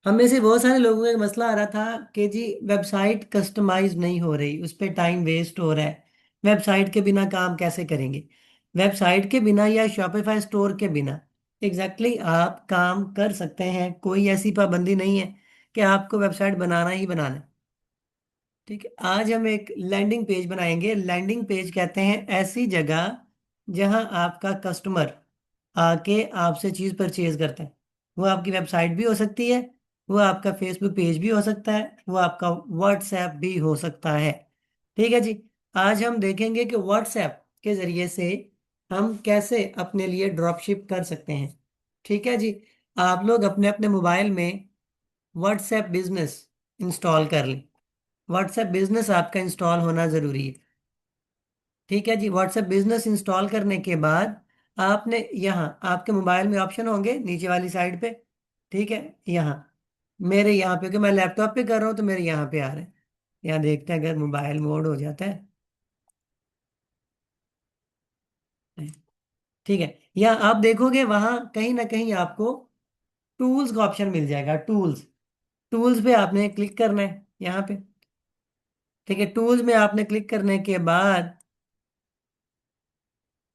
हम में से बहुत सारे लोगों का एक मसला आ रहा था कि जी वेबसाइट कस्टमाइज नहीं हो रही, उस पर टाइम वेस्ट हो रहा है। वेबसाइट के बिना काम कैसे करेंगे? वेबसाइट के बिना या शॉपिफाई स्टोर के बिना आप काम कर सकते हैं। कोई ऐसी पाबंदी नहीं है कि आपको वेबसाइट बनाना ही बनाना है। ठीक है, आज हम एक लैंडिंग पेज बनाएंगे। लैंडिंग पेज कहते हैं ऐसी जगह जहां आपका कस्टमर आके आपसे चीज परचेज करता है। वो आपकी वेबसाइट भी हो सकती है, वो आपका फेसबुक पेज भी हो सकता है, वो आपका व्हाट्सएप भी हो सकता है। ठीक है जी। आज हम देखेंगे कि व्हाट्सएप के जरिए से हम कैसे अपने लिए ड्रॉपशिप कर सकते हैं। ठीक है जी। आप लोग अपने अपने मोबाइल में व्हाट्सएप बिजनेस इंस्टॉल कर लें। व्हाट्सएप बिजनेस आपका इंस्टॉल होना जरूरी है। ठीक है जी। व्हाट्सएप बिजनेस इंस्टॉल करने के बाद आपने यहाँ आपके मोबाइल में ऑप्शन होंगे नीचे वाली साइड पे। ठीक है, यहाँ मेरे यहाँ पे, कि मैं लैपटॉप पे कर रहा हूँ तो मेरे यहाँ पे आ रहे हैं। यहाँ देखते हैं अगर मोबाइल मोड हो जाता है। ठीक है, यहाँ आप देखोगे वहां कहीं ना कहीं आपको टूल्स का ऑप्शन मिल जाएगा। टूल्स, टूल्स पे आपने क्लिक करना है यहाँ पे। ठीक है, टूल्स में आपने क्लिक करने के बाद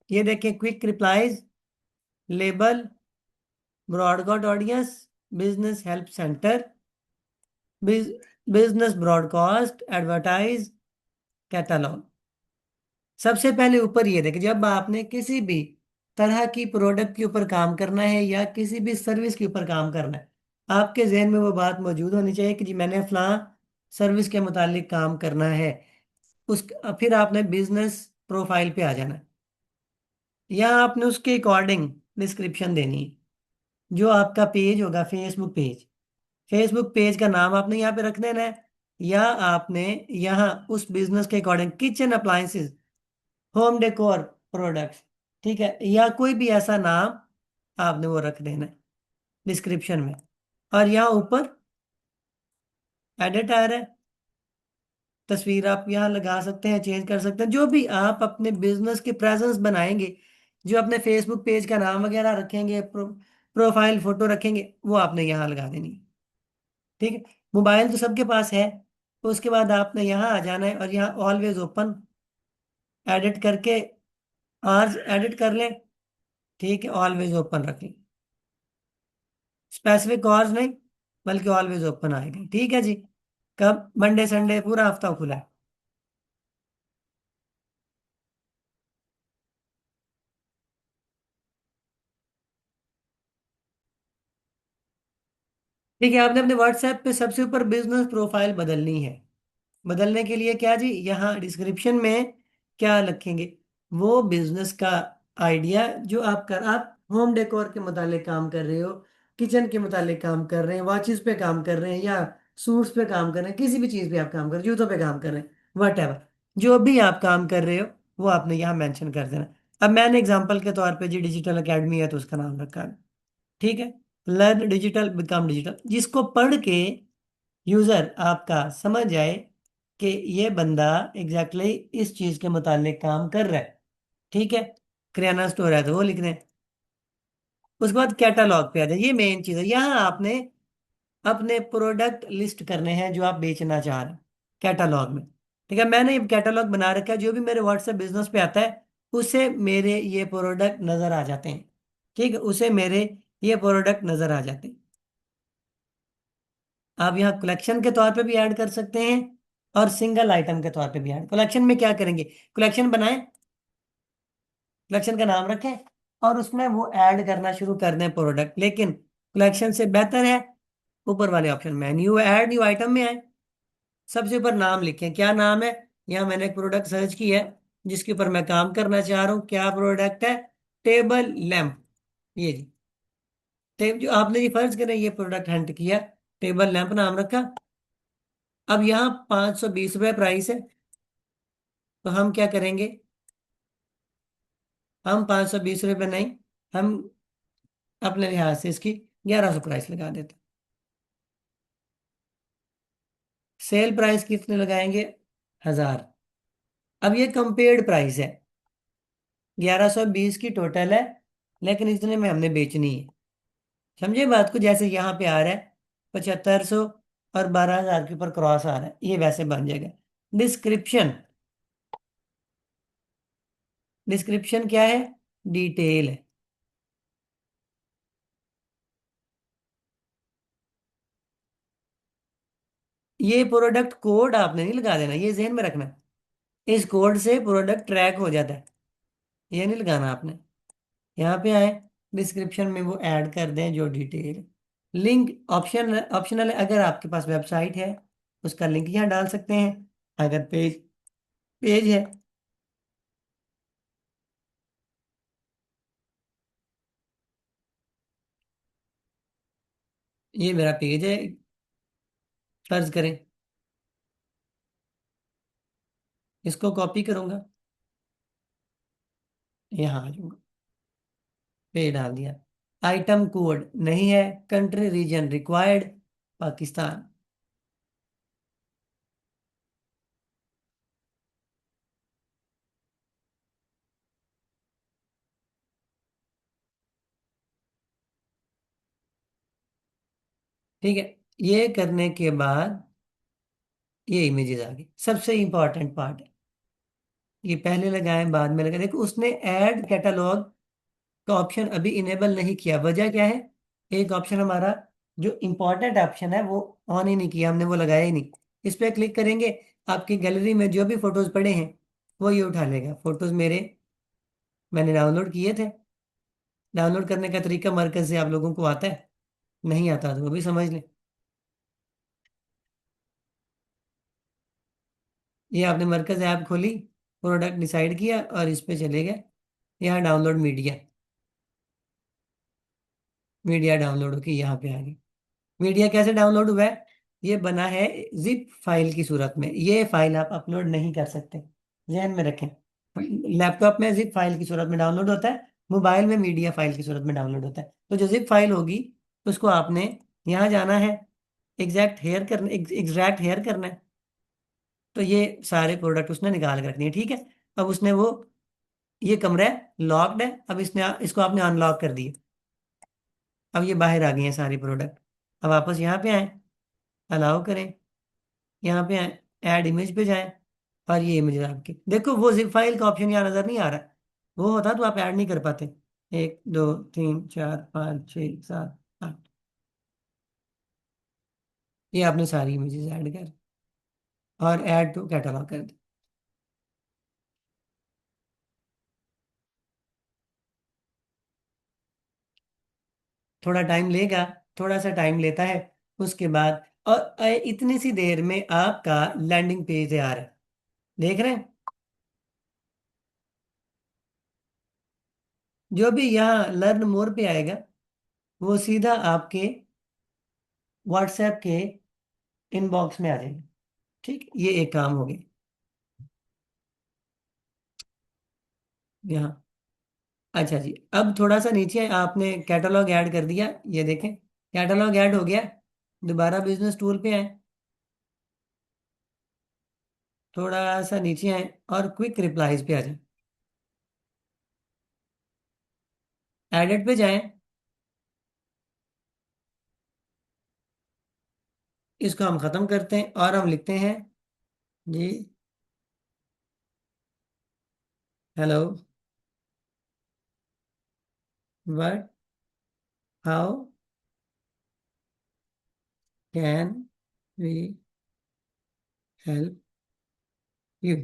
ये देखें, quick replies, label, broadcast audience, business help centre, business broadcast, advertise, catalogue. सबसे पहले ऊपर ये देखें, जब आपने किसी भी तरह की प्रोडक्ट के ऊपर काम करना है या किसी भी सर्विस के ऊपर काम करना है, आपके जहन में वो बात मौजूद होनी चाहिए कि जी मैंने फलां सर्विस के मुतालिक काम करना है। उस फिर आपने बिजनेस प्रोफाइल पे आ जाना है। यहाँ आपने उसके अकॉर्डिंग डिस्क्रिप्शन देनी है। जो आपका पेज होगा फेसबुक पेज, फेसबुक पेज का नाम आपने यहाँ पे रख देना है। या आपने यहाँ उस बिजनेस के according kitchen appliances, home decor products, ठीक है, या कोई भी ऐसा नाम आपने वो रख देना है डिस्क्रिप्शन में। और यहाँ ऊपर एडिट आ रहा है, तस्वीर आप यहाँ लगा सकते हैं, चेंज कर सकते हैं। जो भी आप अपने बिजनेस के प्रेजेंस बनाएंगे, जो अपने फेसबुक पेज का नाम वगैरह रखेंगे, प्रोफाइल फोटो रखेंगे, वो आपने यहाँ लगा देनी है। ठीक है, मोबाइल तो सबके पास है। तो उसके बाद आपने यहाँ आ जाना है और यहाँ ऑलवेज ओपन एडिट करके आज एडिट कर लें। ठीक है, ऑलवेज ओपन रखें, स्पेसिफिक आवर्स नहीं बल्कि ऑलवेज ओपन आएगा। ठीक है जी। कब? मंडे संडे पूरा हफ्ता खुला है। ठीक है, आपने अपने व्हाट्सएप पे सबसे ऊपर बिजनेस प्रोफाइल बदलनी है। बदलने के लिए क्या जी, यहाँ डिस्क्रिप्शन में क्या लिखेंगे? वो बिजनेस का आइडिया जो आप होम डेकोर के मुतालिक काम कर रहे हो, किचन के मुतालिक काम कर रहे हैं, वॉचेस पे काम कर रहे हैं, या सूट्स पे काम कर रहे हैं, किसी भी चीज़ पे आप काम कर रहे हैं, जूतों पे काम कर रहे हैं, वट एवर, जो भी आप काम कर रहे हो वो आपने यहाँ मेंशन कर देना। अब मैंने एग्जांपल के तौर पे जी डिजिटल एकेडमी है तो उसका नाम रखा है। ठीक है, लर्न डिजिटल बिकम डिजिटल, जिसको पढ़ के यूजर आपका समझ जाए कि ये बंदा एग्जैक्टली इस चीज के मुतालिक काम कर रहा है। ठीक है, किराना स्टोर है तो वो लिख दें। उसके बाद कैटलॉग पे आ जाए, ये मेन चीज है। यहाँ आपने अपने प्रोडक्ट लिस्ट करने हैं जो आप बेचना चाह रहे हैं कैटलॉग में। ठीक है, मैंने ये कैटलॉग बना रखा है, जो भी मेरे व्हाट्सएप बिजनेस पे आता है उसे मेरे ये प्रोडक्ट नजर आ जाते हैं। ठीक है, उसे मेरे ये प्रोडक्ट नजर आ जाते हैं। आप यहाँ कलेक्शन के तौर पे भी ऐड कर सकते हैं और सिंगल आइटम के तौर पे भी ऐड। कलेक्शन में क्या करेंगे? कलेक्शन बनाएं, कलेक्शन का नाम रखें और उसमें वो ऐड करना शुरू कर दें प्रोडक्ट। लेकिन कलेक्शन से बेहतर है ऊपर वाले ऑप्शन में न्यू ऐड, न्यू आइटम में आए, सबसे ऊपर नाम लिखें। क्या नाम है? यहाँ मैंने एक प्रोडक्ट सर्च किया है जिसके ऊपर मैं काम करना चाह रहा हूँ। क्या प्रोडक्ट है? Table lamp. ये जी, जो आपने जी फर्ज करें ये प्रोडक्ट हंट किया, टेबल लैंप नाम रखा। अब यहाँ 520 रुपये प्राइस है, तो हम क्या करेंगे? हम 520 रुपये नहीं, हम अपने लिहाज से इसकी 1100 प्राइस लगा देते हैं। सेल प्राइस कितने लगाएंगे? 1000। अब ये कंपेयर्ड प्राइस है, 1120 की टोटल है, लेकिन इतने में हमने बेचनी है। समझे बात को? जैसे यहाँ पे आ रहा है 7500 और 12,000 के ऊपर क्रॉस आ रहा है, ये वैसे बन जाएगा। डिस्क्रिप्शन, डिस्क्रिप्शन क्या है? डिटेल है। ये प्रोडक्ट कोड आपने नहीं लगा देना, ये ज़हन में रखना। इस कोड से प्रोडक्ट ट्रैक हो जाता है, ये नहीं लगाना आपने। यहाँ पे आए, डिस्क्रिप्शन में वो ऐड कर दें जो डिटेल। लिंक ऑप्शन ऑप्शनल है, अगर आपके पास वेबसाइट है उसका लिंक यहाँ डाल सकते हैं। अगर पेज पेज है, ये मेरा पेज है, फर्ज करें इसको कॉपी करूंगा, यहाँ आ जाऊंगा, पे डाल दिया। आइटम कोड नहीं है, कंट्री रीजन रिक्वायर्ड, पाकिस्तान। ठीक है, ये करने के बाद ये इमेजेस आ गई। सबसे इंपॉर्टेंट पार्ट है, ये पहले लगाएं बाद में लगाएं। देखो उसने ऐड कैटलॉग का ऑप्शन अभी इनेबल नहीं किया, वजह क्या है? एक ऑप्शन हमारा जो इंपॉर्टेंट ऑप्शन है वो ऑन ही नहीं किया हमने, वो लगाया ही नहीं। इस पर क्लिक करेंगे, आपकी गैलरी में जो भी फोटोज पड़े हैं वो ये उठा लेगा। फोटोज मेरे मैंने डाउनलोड किए थे। डाउनलोड करने का तरीका मरकज से आप लोगों को आता है? नहीं आता तो वो भी समझ लें। ये आपने मरकज ऐप खोली, प्रोडक्ट डिसाइड किया और इस पे चले गए। यहाँ डाउनलोड मीडिया, मीडिया डाउनलोड होकर यहाँ पे आ गई। मीडिया कैसे डाउनलोड हुआ है? ये बना है जिप फाइल की सूरत में, ये फाइल आप अपलोड नहीं कर सकते, ध्यान में रखें। लैपटॉप में जिप फाइल की सूरत में डाउनलोड होता है, मोबाइल में मीडिया फाइल की सूरत में डाउनलोड होता है। तो जो जिप फाइल होगी उसको आपने यहाँ जाना है, एग्जैक्ट हेयर करना है। तो ये सारे प्रोडक्ट उसने निकाल के रखनी है, ठीक है। अब उसने वो, ये कमरा है लॉक्ड है, अब इसने इसको आपने अनलॉक कर दिया। अब ये बाहर आ गए हैं सारे प्रोडक्ट। अब वापस यहाँ पे आए, अलाउ करें, यहाँ पे आए, ऐड इमेज पे जाएं, और ये इमेज आपकी देखो, वो जिप फाइल का ऑप्शन यहाँ नजर नहीं आ रहा। वो होता तो आप ऐड नहीं कर पाते। 1 2 3 4 5 6 7 8, ये आपने सारी इमेजेस ऐड कर और ऐड टू कैटलॉग कर दी। थोड़ा टाइम लेगा, थोड़ा सा टाइम लेता है। उसके बाद और इतनी सी देर में आपका लैंडिंग पेज तैयार है, देख रहे हैं? जो भी यहाँ लर्न मोर पे आएगा वो सीधा आपके व्हाट्सएप के इनबॉक्स में आ जाएगा। ठीक, ये एक काम हो गया यहाँ। अच्छा जी, अब थोड़ा सा नीचे आपने कैटलॉग ऐड कर दिया, ये देखें कैटलॉग ऐड हो गया। दोबारा बिजनेस टूल पे आए, थोड़ा सा नीचे आए और क्विक रिप्लाईज पे आ जाए। एडिट पे जाएं, इसको हम खत्म करते हैं और हम लिखते हैं जी, hello, what, how can we help you.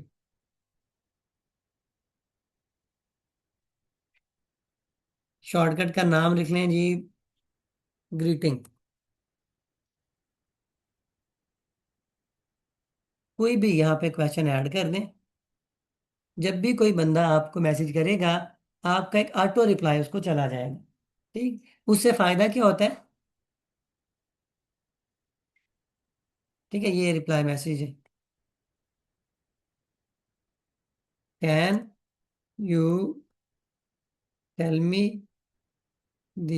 Shortcut का नाम लिख लें जी, ग्रीटिंग। कोई भी यहाँ पे क्वेश्चन ऐड कर दें, जब भी कोई बंदा आपको मैसेज करेगा आपका एक ऑटो रिप्लाई उसको चला जाएगा। ठीक, उससे फायदा क्या होता है? ठीक है, ये रिप्लाई मैसेज है, can you tell me the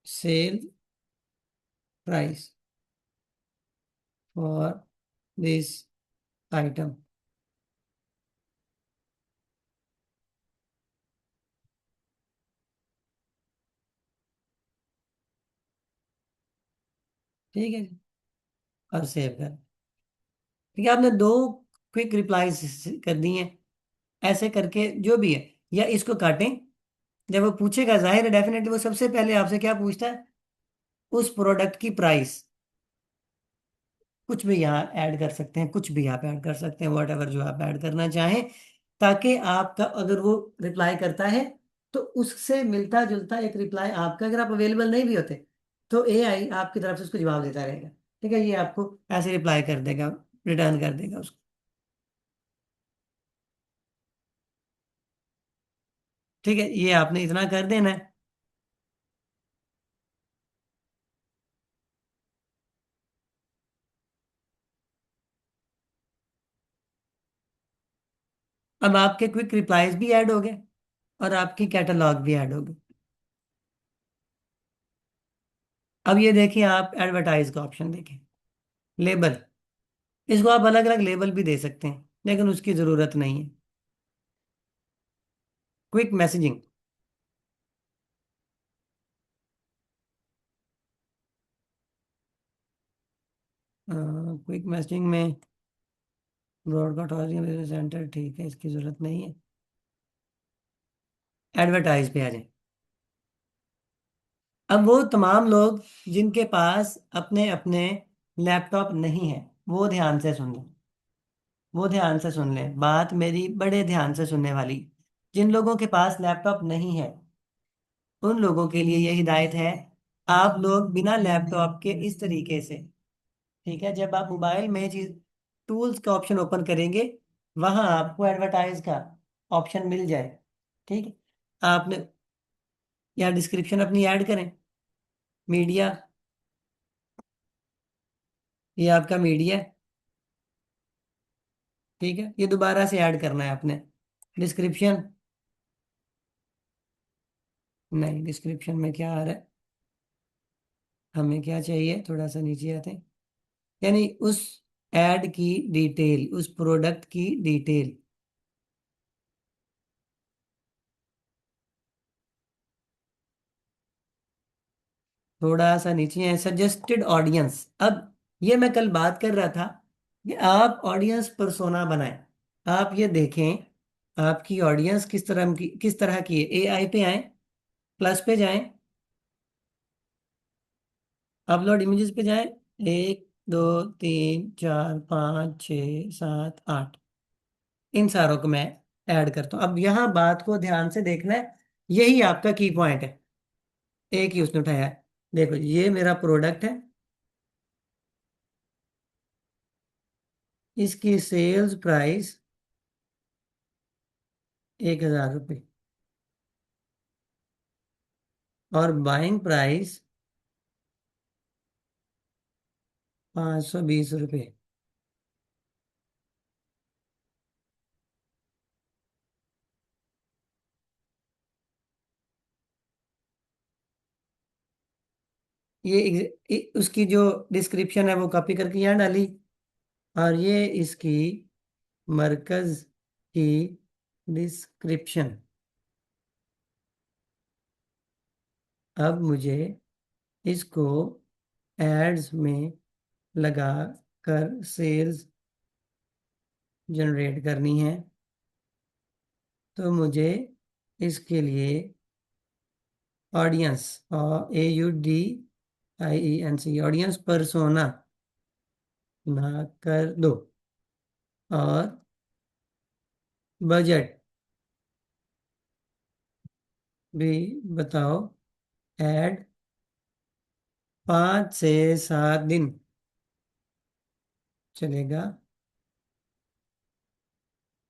sale price for this item. ठीक है जी। और सेव कर। ठीक है, आपने दो क्विक रिप्लाईज कर दी हैं। ऐसे करके जो भी है, या इसको काटें। जब वो पूछेगा, जाहिर है डेफिनेटली वो सबसे पहले आपसे क्या पूछता है, उस प्रोडक्ट की प्राइस। कुछ भी यहाँ ऐड कर सकते हैं, कुछ भी आप ऐड कर सकते हैं, वॉट एवर जो आप ऐड करना चाहें, ताकि आपका अगर वो रिप्लाई करता है तो उससे मिलता जुलता एक रिप्लाई आपका, अगर आप अवेलेबल नहीं भी होते तो एआई आपकी तरफ से उसको जवाब देता रहेगा। ठीक है, ये आपको ऐसे रिप्लाई कर देगा, रिटर्न कर देगा उसको। ठीक है, ये आपने इतना कर देना है। अब आपके क्विक रिप्लाईज भी ऐड हो गए और आपकी कैटलॉग भी ऐड हो गई। अब ये देखिए, आप एडवर्टाइज का ऑप्शन देखें, लेबल। इसको आप अलग अलग लेबल भी दे सकते हैं, लेकिन उसकी ज़रूरत नहीं है। Quick messaging. क्विक मैसेजिंग में ब्रॉडकास्ट ऑडियो सेंटर, ठीक है, इसकी ज़रूरत नहीं है। एडवर्टाइज पे आ जाए। अब वो तमाम लोग जिनके पास अपने अपने लैपटॉप नहीं है, वो ध्यान से सुन लें। वो ध्यान से सुन लें, बात मेरी बड़े ध्यान से सुनने वाली। जिन लोगों के पास लैपटॉप नहीं है, उन लोगों के लिए ये हिदायत है। आप लोग बिना लैपटॉप के इस तरीके से, ठीक है, जब आप मोबाइल में चीज टूल्स का ऑप्शन ओपन करेंगे, वहां आपको एडवर्टाइज का ऑप्शन मिल जाए। ठीक है, आपने यहाँ डिस्क्रिप्शन अपनी ऐड करें। मीडिया, ये आपका मीडिया है। ठीक है, ये दोबारा से ऐड करना है आपने। डिस्क्रिप्शन, नहीं, डिस्क्रिप्शन में क्या आ रहा है, हमें क्या चाहिए, थोड़ा सा नीचे आते हैं। यानी उस एड की डिटेल, उस प्रोडक्ट की डिटेल। थोड़ा सा नीचे है, सजेस्टेड ऑडियंस। अब ये मैं कल बात कर रहा था कि आप ऑडियंस पर्सोना बनाएं। आप ये देखें, आपकी ऑडियंस किस तरह की है। एआई पे आए, प्लस पे जाएं, अपलोड इमेजेस पे जाएं। एक, दो, तीन, चार, पाँच, छ, सात, आठ, इन सारों को मैं ऐड करता हूँ। अब यहाँ बात को ध्यान से देखना है, यही आपका की पॉइंट है। एक ही उसने उठाया है। देखो, ये मेरा प्रोडक्ट है, इसकी सेल्स प्राइस 1,000 रुपये, और बाइंग प्राइस 520 रुपये। उसकी जो डिस्क्रिप्शन है वो कॉपी करके यहाँ डाली, और ये इसकी मरकज की डिस्क्रिप्शन। अब मुझे इसको एड्स में लगा कर सेल्स जनरेट करनी है। तो मुझे इसके लिए ऑडियंस, और AUDIENC, ऑडियंस परसोना ना कर दो। और बजट भी बताओ। ऐड 5 से 7 दिन चलेगा।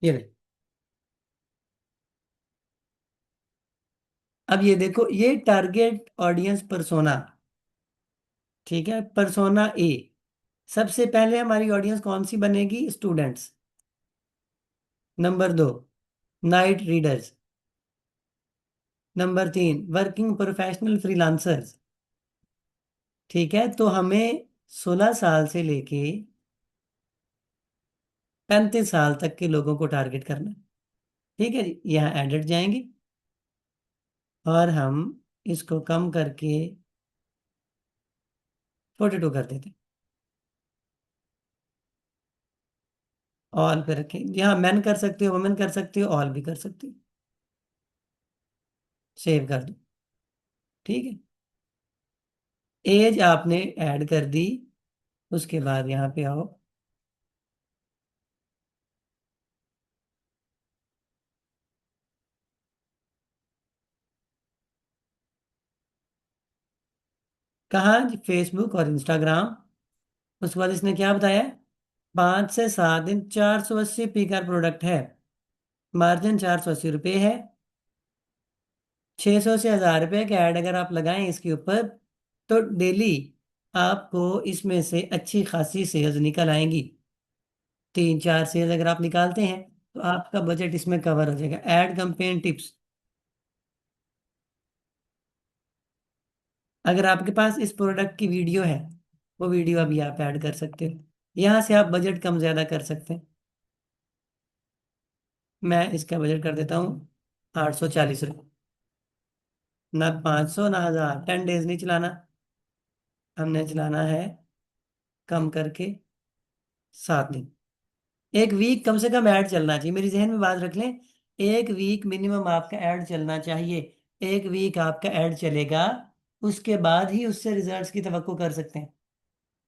ये ले। अब ये देखो, ये टारगेट ऑडियंस परसोना। ठीक है, परसोना ए। सबसे पहले हमारी ऑडियंस कौन सी बनेगी, students. Number 2, night readers. Number 3, working professional freelancers. ठीक है, तो हमें 16 साल से लेके 35 साल तक के लोगों को टारगेट करना है। ठीक है जी, यहाँ एडिट जाएंगे, और हम इसको कम करके 42 कर देते। ऑल पे रखें जी हाँ, मैन कर सकते हो, वुमेन कर सकते हो, ऑल भी कर सकते हो। सेव कर दो। ठीक है। एज आपने ऐड कर दी। उसके बाद यहाँ पे आओ। कहाँ जी? फेसबुक और इंस्टाग्राम। उसके बाद इसने क्या बताया? 5 से 7 दिन, 480 पी का प्रोडक्ट है। मार्जिन 480 रुपये है। 600 से 1000 रुपये का ऐड अगर आप लगाएं इसके ऊपर, तो डेली आपको इसमें से अच्छी खासी सेल्स निकल आएंगी। 3 4 सेल्स अगर आप निकालते हैं, तो आपका बजट इसमें कवर हो जाएगा। Add campaign tips. अगर आपके पास इस प्रोडक्ट की वीडियो है, वो वीडियो अभी आप ऐड कर सकते हो। यहाँ से आप बजट कम ज्यादा कर सकते हैं। मैं इसका बजट कर देता हूँ 840 रुपये। ना 500 ना 1000, 10 डेज नहीं चलाना। हमने चलाना है कम करके 7 दिन। एक वीक कम से कम ऐड चलना चाहिए, मेरी जहन में बात रख लें। एक वीक मिनिमम आपका ऐड चलना चाहिए। एक वीक आपका ऐड चलेगा, उसके बाद ही उससे रिजल्ट्स की तवक्को कर सकते हैं।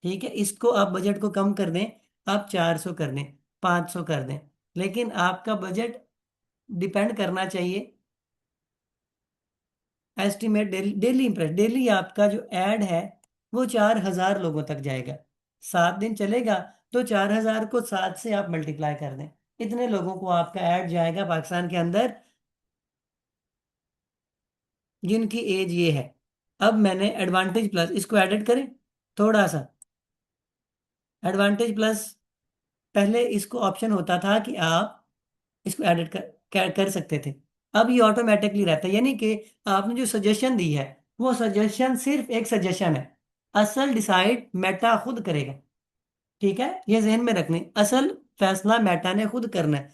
ठीक है, इसको आप बजट को कम कर दें। आप 400 कर दें, 500 कर दें, लेकिन आपका बजट डिपेंड करना चाहिए। Estimate daily, daily impress, daily आपका जो ऐड है वो 4000 लोगों तक जाएगा। 7 दिन चलेगा, तो 4000 को 7 से आप मल्टीप्लाई कर दें। इतने लोगों को आपका ऐड जाएगा पाकिस्तान के अंदर, जिनकी एज ये है। अब मैंने एडवांटेज प्लस इसको एडिट करें थोड़ा सा। एडवांटेज प्लस, पहले इसको ऑप्शन होता था कि आप इसको एडिट कर सकते थे। अब ये ऑटोमेटिकली रहता है, यानी कि आपने जो सजेशन दी है, वो सजेशन सिर्फ एक सजेशन है। असल डिसाइड मेटा खुद करेगा। ठीक है, ये जहन में रखने, असल फैसला मेटा ने खुद करना है।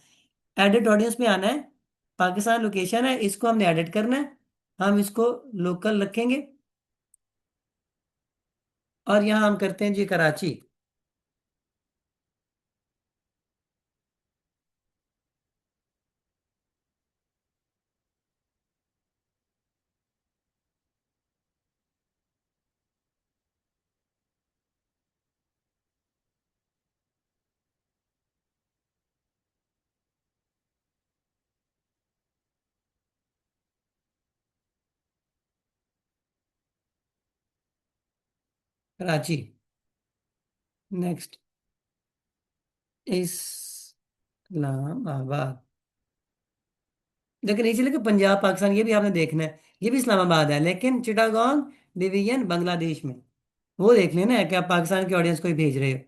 एडिट ऑडियंस में आना है। पाकिस्तान लोकेशन है, इसको हमने एडिट करना है। हम इसको लोकल रखेंगे। और यहाँ हम करते हैं जी कराची। कराची। नेक्स्ट। इस्लामाबाद। लेकिन नीचे लिखे पंजाब पाकिस्तान, ये भी आपने देखना है। ये भी इस्लामाबाद है, लेकिन चिटागोंग डिवीजन बांग्लादेश में। वो देख लेना है कि आप पाकिस्तान के ऑडियंस को ही भेज रहे हो।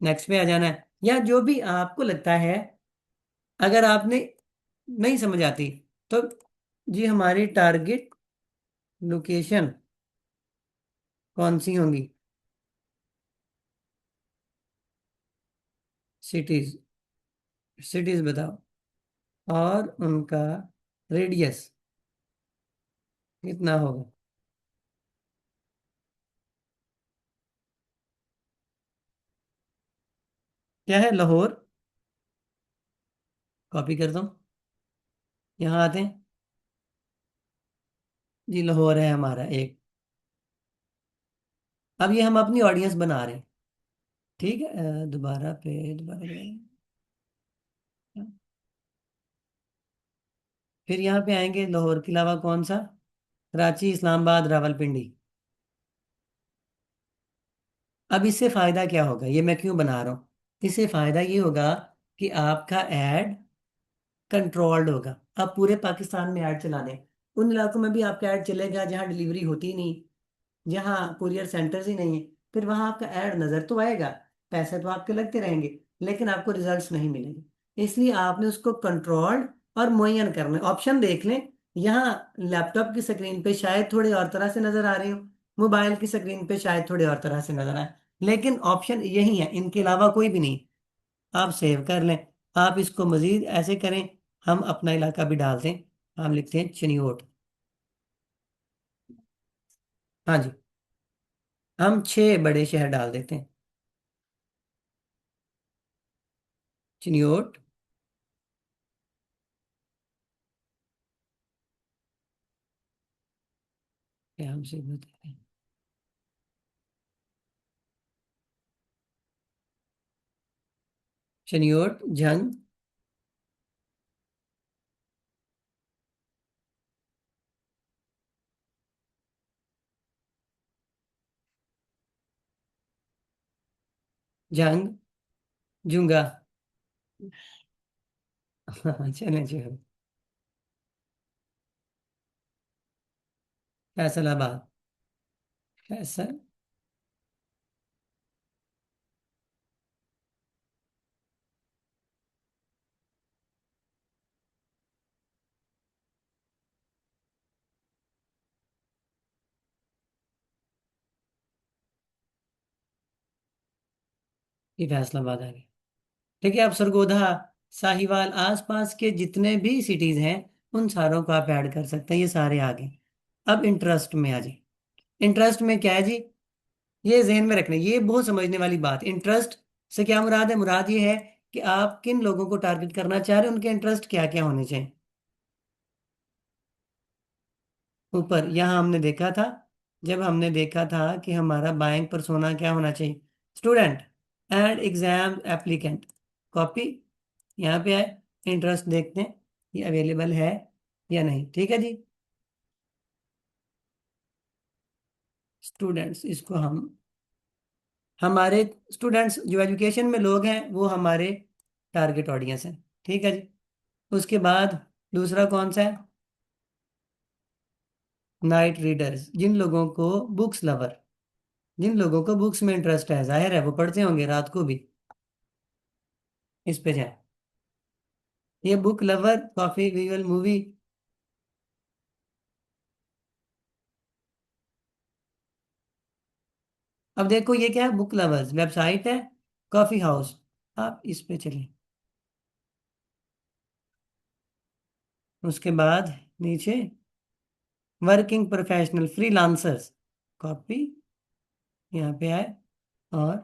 नेक्स्ट पे आ जाना है, या जो भी आपको लगता है। अगर आपने नहीं समझ आती, तो जी हमारी टारगेट लोकेशन कौन सी होंगी? सिटीज। सिटीज बताओ। और उनका रेडियस कितना होगा? क्या है? लाहौर। कॉपी कर दो। यहाँ आते हैं जी, लाहौर है हमारा एक। अब ये हम अपनी ऑडियंस बना रहे हैं। ठीक है, दोबारा पे दोबारा जाएंगे। फिर यहाँ पे आएंगे, लाहौर के अलावा कौन सा? कराची, इस्लामाबाद, रावलपिंडी। अब इससे फायदा क्या होगा, ये मैं क्यों बना रहा हूँ? इससे फायदा ये होगा कि आपका ऐड कंट्रोल्ड होगा। आप पूरे पाकिस्तान में ऐड चला दें, उन इलाकों में भी आपका ऐड चलेगा जहाँ डिलीवरी होती ही नहीं, जहाँ कुरियर सेंटर्स ही नहीं है। फिर वहाँ आपका ऐड नजर तो आएगा, पैसे तो आपके लगते रहेंगे, लेकिन आपको रिजल्ट्स नहीं मिलेंगे। इसलिए आपने उसको कंट्रोल्ड और मुहैया करना है। ऑप्शन देख लें। यहाँ लैपटॉप की स्क्रीन पे शायद थोड़े और तरह से नजर आ रहे हो, मोबाइल की स्क्रीन पे शायद थोड़े और तरह से नजर आए, लेकिन ऑप्शन यही है, इनके अलावा कोई भी नहीं। आप सेव कर लें। आप इसको मजीद ऐसे करें। हम अपना इलाका भी डालते हैं। हम लिखते हैं चिन्योट। हाँ जी। हम 6 बड़े शहर डाल देते हैं। चिन्योट। क्या हमसे बताएं। चिन्योट, जंग, जंग, जुंगा। हाँ, चलें चलो। फैसलाबाद। फैसल। ये फैसलाबाद आ गया। ठीक है, अब सरगोधा, साहिवाल, आसपास के जितने भी सिटीज हैं उन सारों को आप ऐड कर सकते हैं, ये सारे आ गए। अब इंटरेस्ट में आ जाए। इंटरेस्ट में क्या है जी? ये जहन में रखना, ये बहुत समझने वाली बात। इंटरेस्ट से क्या मुराद है? मुराद ये है कि आप किन लोगों को टारगेट करना चाह रहे हैं, उनके इंटरेस्ट क्या क्या होने चाहिए। ऊपर यहाँ हमने देखा था, जब हमने देखा था कि हमारा बाइंग परसोना क्या होना चाहिए, student and exam applicant. Copy, यहाँ पे आए, इंटरेस्ट देखते हैं ये अवेलेबल है या नहीं। ठीक है जी। स्टूडेंट्स, इसको हम, हमारे स्टूडेंट्स जो एजुकेशन में लोग हैं वो हमारे टारगेट ऑडियंस हैं। ठीक है जी। उसके बाद दूसरा कौन सा है? नाइट रीडर्स, जिन लोगों को बुक्स लवर, जिन लोगों को बुक्स में इंटरेस्ट है, जाहिर है वो पढ़ते होंगे रात को भी। इस पे जाए, ये book lover, coffee visual movie. अब देखो ये क्या है, बुक लवर्स वेबसाइट है, कॉफी हाउस। आप इस पे चलिए। उसके बाद नीचे वर्किंग प्रोफेशनल फ्रीलांसर्स, कॉपी, यहाँ पे आए, और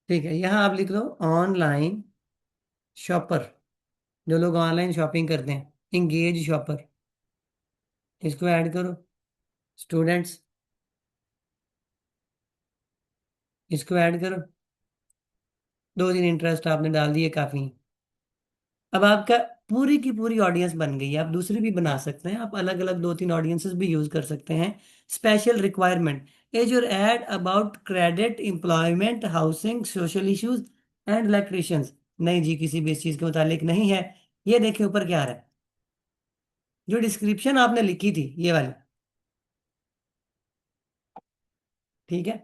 ठीक है, यहाँ आप लिख लो ऑनलाइन शॉपर, जो लोग ऑनलाइन शॉपिंग करते हैं, इंगेज शॉपर, इसको ऐड करो। स्टूडेंट्स, इसको ऐड करो। 2 दिन इंटरेस्ट आपने डाल दिए, काफी है। अब आपका पूरी की पूरी ऑडियंस बन गई है। आप दूसरी भी बना सकते हैं, आप अलग अलग 2-3 ऑडियंसेस भी यूज कर सकते हैं। Special requirement, as your ad about credit, employment, housing, social issues and electricians. नहीं जी, किसी भी इस चीज के मुतालिक नहीं है। ये देखिए ऊपर क्या आ रहा है, जो डिस्क्रिप्शन आपने लिखी थी ये वाली। ठीक है,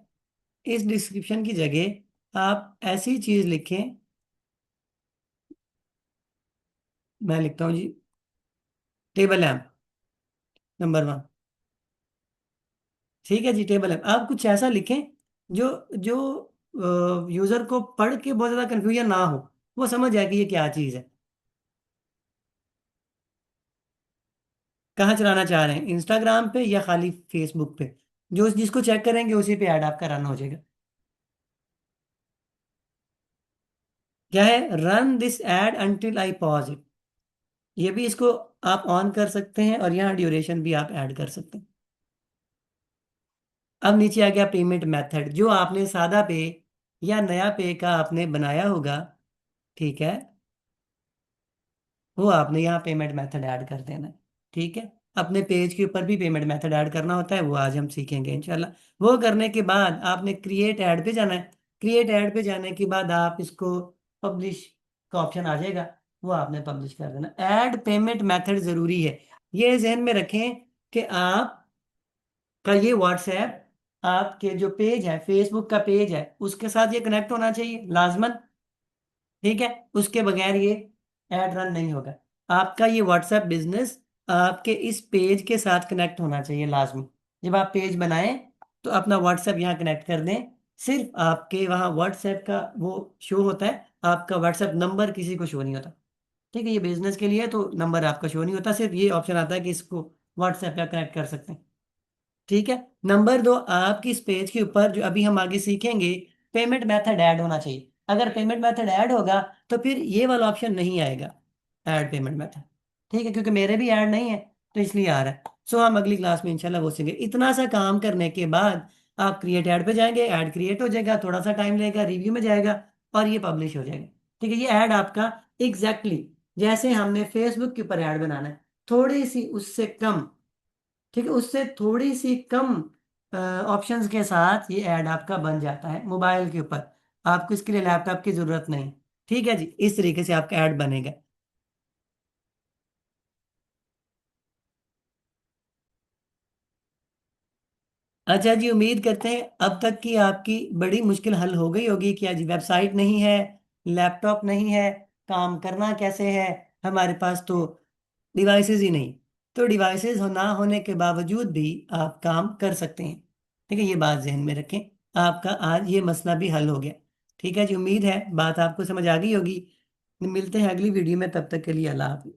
इस डिस्क्रिप्शन की जगह आप ऐसी चीज लिखें। मैं लिखता हूँ जी, टेबल लैंप नंबर 1। ठीक है जी, टेबल है। आप कुछ ऐसा लिखें जो जो यूजर को पढ़ के बहुत ज्यादा कंफ्यूजन ना हो, वो समझ जाए कि ये क्या चीज है। कहाँ चलाना चाह रहे हैं, इंस्टाग्राम पे या खाली फेसबुक पे? जो जिसको चेक करेंगे उसी पे ऐड आपका रन हो जाएगा। क्या है? Run this ad until I pause it. ये भी इसको आप ऑन कर सकते हैं, और यहाँ ड्यूरेशन भी आप ऐड कर सकते हैं। अब नीचे आ गया पेमेंट मेथड, जो आपने सादा पे या नया पे का आपने बनाया होगा। ठीक है, वो आपने यहाँ पेमेंट मेथड ऐड कर देना है। ठीक है, अपने पेज के ऊपर भी पेमेंट मेथड ऐड करना होता है, वो आज हम सीखेंगे इंशाल्लाह। वो करने के बाद आपने क्रिएट ऐड पे जाना है। क्रिएट ऐड पे जाने के बाद आप इसको पब्लिश का ऑप्शन आ जाएगा, वो आपने पब्लिश कर देना। ऐड पेमेंट मेथड जरूरी है, ये जहन में रखें कि आप का ये व्हाट्सएप, आपके जो पेज है, फेसबुक का पेज है, उसके साथ ये कनेक्ट होना चाहिए लाजमन। ठीक है, उसके बगैर ये ऐड रन नहीं होगा। आपका ये व्हाट्सएप बिजनेस आपके इस पेज के साथ कनेक्ट होना चाहिए लाजमी। जब आप पेज बनाएं तो अपना व्हाट्सएप यहाँ कनेक्ट कर दें। सिर्फ आपके वहाँ व्हाट्सएप का वो शो होता है, आपका व्हाट्सएप नंबर किसी को शो नहीं होता। ठीक है, ये बिजनेस के लिए है, तो नंबर आपका शो नहीं होता, सिर्फ ये ऑप्शन आता है कि इसको व्हाट्सएप पे कनेक्ट कर सकते हैं। ठीक है। नंबर दो, आपकी इस पेज के ऊपर जो अभी हम आगे सीखेंगे, पेमेंट मेथड ऐड होना चाहिए। अगर पेमेंट मेथड ऐड होगा तो फिर ये वाला ऑप्शन नहीं आएगा, ऐड पेमेंट मेथड। ठीक है, क्योंकि मेरे भी ऐड नहीं है तो इसलिए आ रहा है। सो हम अगली क्लास में इंशाल्लाह वो सीखेंगे। इतना सा काम करने के बाद आप क्रिएट ऐड पे जाएंगे, ऐड क्रिएट हो जाएगा, थोड़ा सा टाइम लगेगा, रिव्यू में जाएगा और ये पब्लिश हो जाएगा। ठीक है, ये ऐड आपका एग्जैक्टली जैसे हमने फेसबुक के ऊपर ऐड बनाना है, थोड़ी सी उससे कम, ठीक है, उससे थोड़ी सी कम ऑप्शंस के साथ ये ऐड आपका बन जाता है मोबाइल के ऊपर। आपको इसके लिए लैपटॉप की जरूरत नहीं। ठीक है जी, इस तरीके से आपका ऐड बनेगा। अच्छा जी, उम्मीद करते हैं अब तक की आपकी बड़ी मुश्किल हल हो गई होगी कि आज वेबसाइट नहीं है, लैपटॉप नहीं है, काम करना कैसे है, हमारे पास तो डिवाइसेस ही नहीं। तो डिवाइसेस ना होने के बावजूद भी आप काम कर सकते हैं। ठीक है, ये बात जहन में रखें। आपका आज ये मसला भी हल हो गया। ठीक है जी, उम्मीद है बात आपको समझ आ गई होगी। मिलते हैं अगली वीडियो में, तब तक के लिए अल्लाह हाफिज।